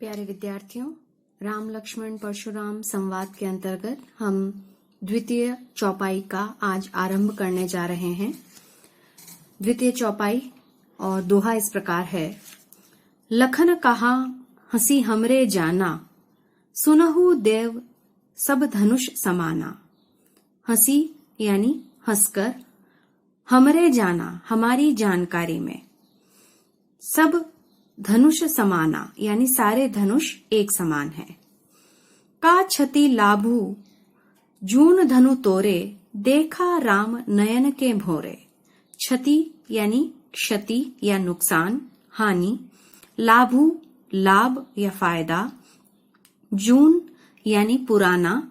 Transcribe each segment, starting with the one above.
प्यारे विद्यार्थियों, राम लक्ष्मण परशुराम संवाद के अंतर्गत हम द्वितीय चौपाई का आज आरंभ करने जा रहे हैं। द्वितीय चौपाई और दोहा इस प्रकार है। लखन कहा हंसी हमरे जाना, सुनहु देव सब धनुष समाना। हंसी यानी हंसकर, हमरे जाना हमारी जानकारी में, सब धनुष समाना यानी सारे धनुष एक समान है। का क्षति लाभू जून धनु तोरे, देखा राम नयन के भोरे। क्षति यानी क्षति या नुकसान, हानि। लाभू लाभ या फायदा। जून यानी पुराना।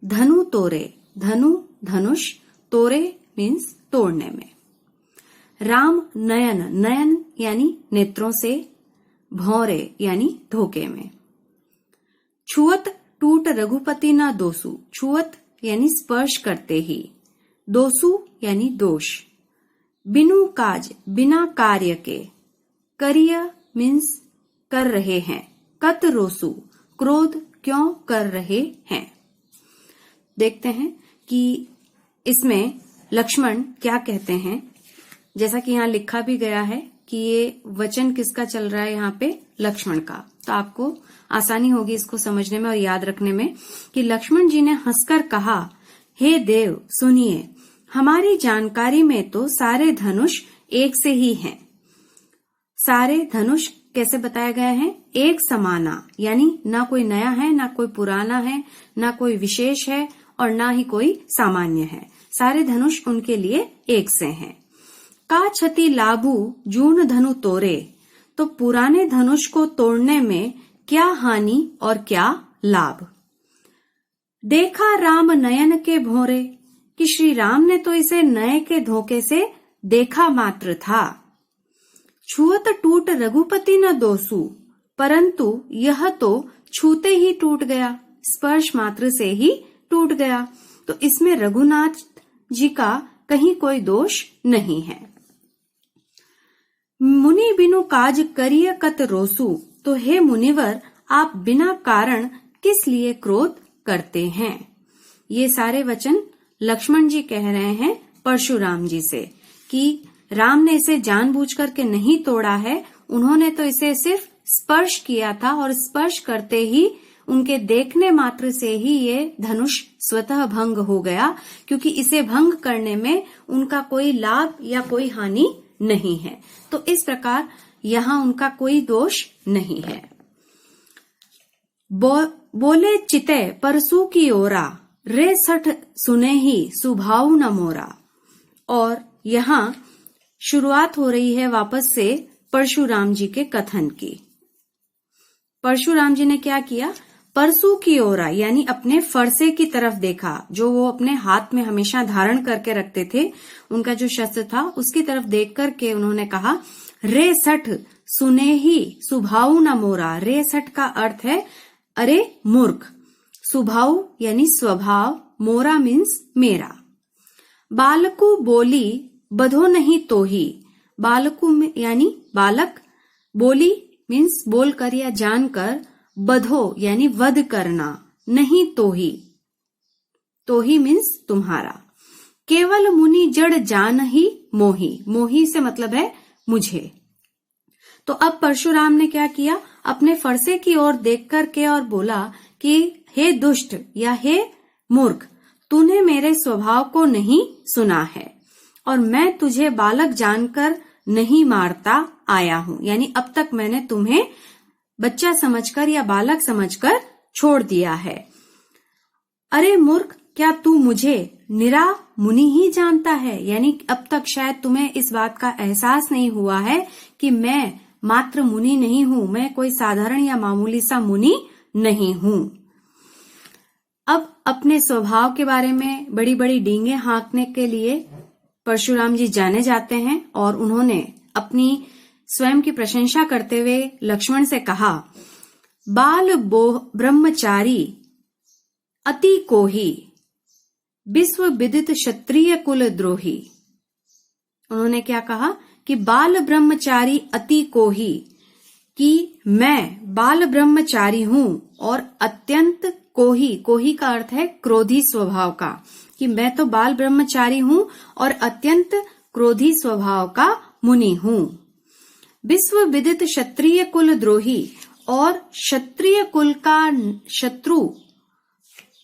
धनु तोरे, धनु धनुष, तोरे मीन्स तोड़ने में। राम नयन, नयन यानी नेत्रों से, भौरे यानी धोखे में। छुअत टूट रघुपति ना दोसु, छुअत यानी स्पर्श करते ही, दोसु यानी दोष। बिनु काज बिना कार्य के, करिय मीन्स कर रहे हैं। कत रोसु क्रोध क्यों कर रहे हैं। देखते हैं कि इसमें लक्ष्मण क्या कहते हैं। जैसा कि यहाँ लिखा भी गया है कि ये वचन किसका चल रहा है, यहाँ पे लक्ष्मण का। तो आपको आसानी होगी इसको समझने में और याद रखने में कि लक्ष्मण जी ने हंसकर कहा, हे देव सुनिए, हमारी जानकारी में तो सारे धनुष एक से ही हैं। सारे धनुष कैसे बताए गए हैं, एक समाना, यानी ना कोई नया है, ना कोई पुराना है, ना कोई विशेष है और ना ही कोई सामान्य है। सारे धनुष उनके लिए एक से हैं। का क्षति लाभू जून धनु तोरे, तो पुराने धनुष को तोड़ने में क्या हानि और क्या लाभ। देखा राम नयन के भोरे, कि श्री राम ने तो इसे नए के धोखे से देखा मात्र था। छुअत टूट रघुपति न दोसु, परंतु यह तो छूते ही टूट गया, स्पर्श मात्र से ही टूट गया। तो इसमें रघुनाथ जी का कहीं कोई दोष नहीं है। मुनि बिनु काज करिय कत रोसु, तो हे मुनिवर आप बिना कारण किस लिए क्रोध करते हैं। ये सारे वचन लक्ष्मण जी कह रहे हैं परशुराम जी से कि राम ने इसे जानबूझ करके नहीं तोड़ा है, उन्होंने तो इसे सिर्फ स्पर्श किया था और स्पर्श करते ही उनके देखने मात्र से ही ये धनुष स्वतः भंग हो गया, क्योंकि इसे भंग करने में उनका कोई लाभ या कोई हानि नहीं है। तो इस प्रकार यहाँ उनका कोई दोष नहीं है। बोले चिते परसू की ओरा, रे सठ सुने ही सुभाव न मोरा। और यहाँ शुरुआत हो रही है वापस से परशुराम जी के कथन की। परशुराम जी ने क्या किया, परसू की ओरा यानी अपने फरसे की तरफ देखा, जो वो अपने हाथ में हमेशा धारण करके रखते थे, उनका जो शस्त्र था उसकी तरफ देख करके उन्होंने कहा, रे सठ सुने ही सुभाव न मोरा। रे सठ का अर्थ है अरे मूर्ख, सुभाव यानी स्वभाव, मोरा मीन्स मेरा। बालकू बोली बधो नहीं तो ही, बालकू यानी बालक, बोली मीन्स बोलकर या जानकर, बधो यानी वध करना, नहीं तो ही मीन्स तुम्हारा। केवल मुनि जड़ जान ही मोही, मोही से मतलब है मुझे। तो अब परशुराम ने क्या किया, अपने फरसे की ओर देख करके और बोला कि हे दुष्ट या हे मूर्ख, तूने मेरे स्वभाव को नहीं सुना है और मैं तुझे बालक जानकर नहीं मारता आया हूं, यानी अब तक मैंने तुम्हें बच्चा समझकर या बालक समझकर छोड़ दिया है। अरे मूर्ख, क्या तू मुझे निरा मुनि ही जानता है, यानी अब तक शायद तुम्हें इस बात का एहसास नहीं हुआ है कि मैं मात्र मुनि नहीं हूं, मैं कोई साधारण या मामूली सा मुनि नहीं हूं। अब अपने स्वभाव के बारे में बड़ी बड़ी डींगे हाँकने के लिए परशुराम जी जाने जाते हैं और उन्होंने अपनी स्वयं की प्रशंसा करते हुए लक्ष्मण से कहा, बाल ब्रह्मचारी अति कोही, विश्व विदित क्षत्रिय कुल द्रोही। उन्होंने क्या कहा कि बाल ब्रह्मचारी अति कोही, कि मैं बाल ब्रह्मचारी हूं और अत्यंत कोही का अर्थ है क्रोधी स्वभाव का, कि मैं तो बाल ब्रह्मचारी हूं और अत्यंत क्रोधी स्वभाव का मुनि हूं। विश्व विदित क्षत्रिय कुल द्रोही और क्षत्रिय कुल का शत्रु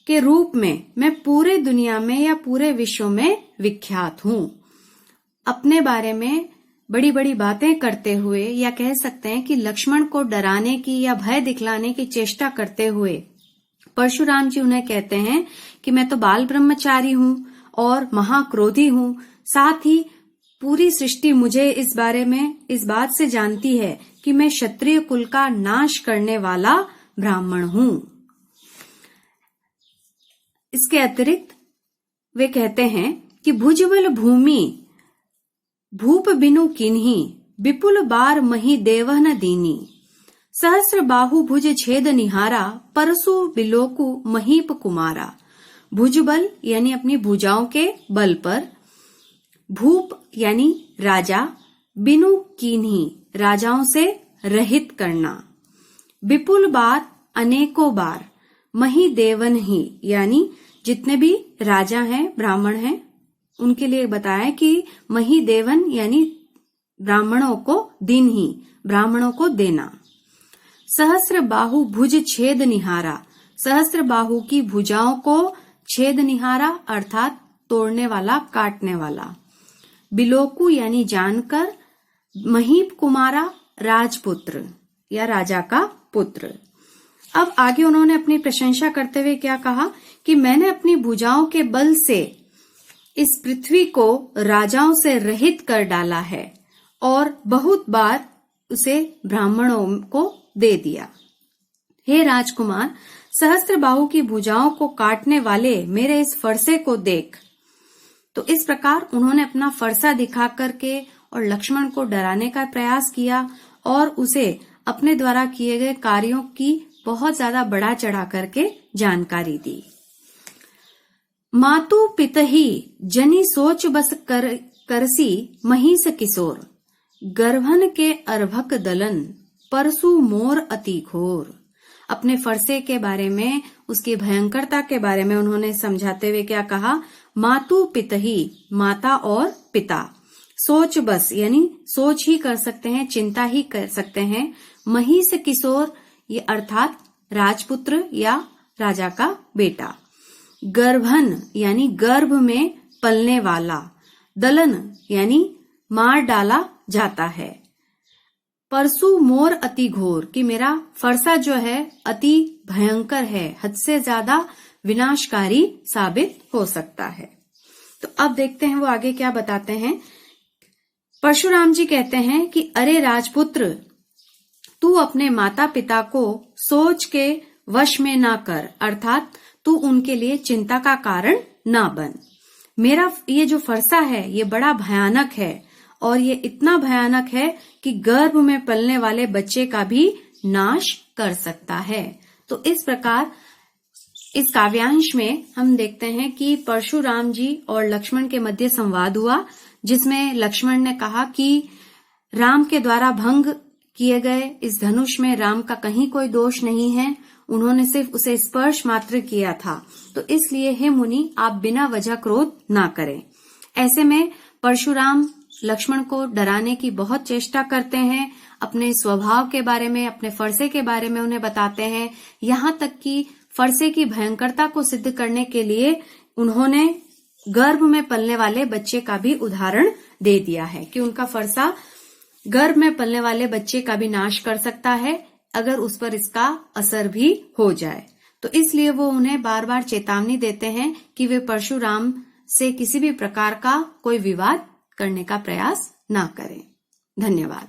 के रूप में मैं पूरे दुनिया में या पूरे विश्व में विख्यात हूं। अपने बारे में बड़ी बड़ी बातें करते हुए, या कह सकते हैं कि लक्ष्मण को डराने की या भय दिखलाने की चेष्टा करते हुए परशुराम जी उन्हें कहते हैं कि मैं तो बाल ब्रह्मचारी हूं और महाक्रोधी हूं, साथ ही पूरी सृष्टि मुझे इस बारे में इस बात से जानती है कि मैं क्षत्रिय कुल का नाश करने वाला ब्राह्मण हूं। इसके अतिरिक्त वे कहते हैं कि भुजबल भूमि भूप बिनु किन्ही, विपुल बार मही देवहन दीनी, सहस्र बाहु भुज छेद निहारा, परसु बिलोकु महीप कुमारा। भुजबल यानी अपनी भुजाओं के बल पर, भूप यानी राजा, बिनु किन्ही राजाओं से रहित करना, विपुल बार अनेकों बार, मही देवन ही यानी जितने भी राजा हैं ब्राह्मण हैं उनके लिए बताया कि मही देवन यानी ब्राह्मणों को दिन ही, ब्राह्मणों को देना। सहस्र बाहु भुज छेद निहारा, सहस्र बाहु की भुजाओं को छेद निहारा अर्थात तोड़ने वाला, काटने वाला। बिलोकु यानी जानकर, महीप कुमारा राजपुत्र या राजा का पुत्र। अब आगे उन्होंने अपनी प्रशंसा करते हुए क्या कहा कि मैंने अपनी भुजाओं के बल से इस पृथ्वी को राजाओं से रहित कर डाला है और बहुत बार उसे ब्राह्मणों को दे दिया। हे राजकुमार, सहस्त्र बाहु की भुजाओं को काटने वाले मेरे इस फरसे को देख। तो इस प्रकार उन्होंने अपना फरसा दिखा करके और लक्ष्मण को डराने का प्रयास किया और उसे अपने द्वारा किए गए कार्यों की बहुत ज्यादा बढ़ा चढ़ा करके जानकारी दी। मातु पितहि जनी सोच बस करसी महिष किशोर, गर्भन के अर्भक दलन परसु मोर अति घोर। अपने फरसे के बारे में, उसकी भयंकरता के बारे में उन्होंने समझाते हुए क्या कहा, मातु पितहि माता और पिता, सोच बस यानी सोच ही कर सकते हैं, चिंता ही कर सकते हैं, महिष किशोर ये अर्थात राजपुत्र या राजा का बेटा, गर्भन यानी गर्भ में पलने वाला, दलन यानी मार डाला जाता है, परसु मोर अति घोर कि मेरा फरसा जो है अति भयंकर है, हद से ज्यादा विनाशकारी साबित हो सकता है। तो अब देखते हैं वो आगे क्या बताते हैं। परशुराम जी कहते हैं कि अरे राजपुत्र, तू अपने माता पिता को सोच के वश में ना कर, अर्थात तू उनके लिए चिंता का कारण ना बन। मेरा ये जो फरसा है ये बड़ा भयानक है और ये इतना भयानक है कि गर्भ में पलने वाले बच्चे का भी नाश कर सकता है। तो इस प्रकार इस काव्यांश में हम देखते हैं कि परशुराम जी और लक्ष्मण के मध्य संवाद हुआ, जिसमें लक्ष्मण ने कहा कि राम के द्वारा भंग किए गए इस धनुष में राम का कहीं कोई दोष नहीं है, उन्होंने सिर्फ उसे स्पर्श मात्र किया था, तो इसलिए हे मुनि आप बिना वजह क्रोध ना करें। ऐसे में परशुराम लक्ष्मण को डराने की बहुत चेष्टा करते हैं, अपने स्वभाव के बारे में, अपने फरसे के बारे में उन्हें बताते हैं, यहाँ तक कि फरसे की भयंकरता को सिद्ध करने के लिए उन्होंने गर्भ में पलने वाले बच्चे का भी उदाहरण दे दिया है कि उनका फरसा गर्भ में पलने वाले बच्चे का भी नाश कर सकता है अगर उस पर इसका असर भी हो जाए। तो इसलिए वो उन्हें बार बार चेतावनी देते हैं कि वे परशुराम से किसी भी प्रकार का कोई विवाद करने का प्रयास ना करें। धन्यवाद।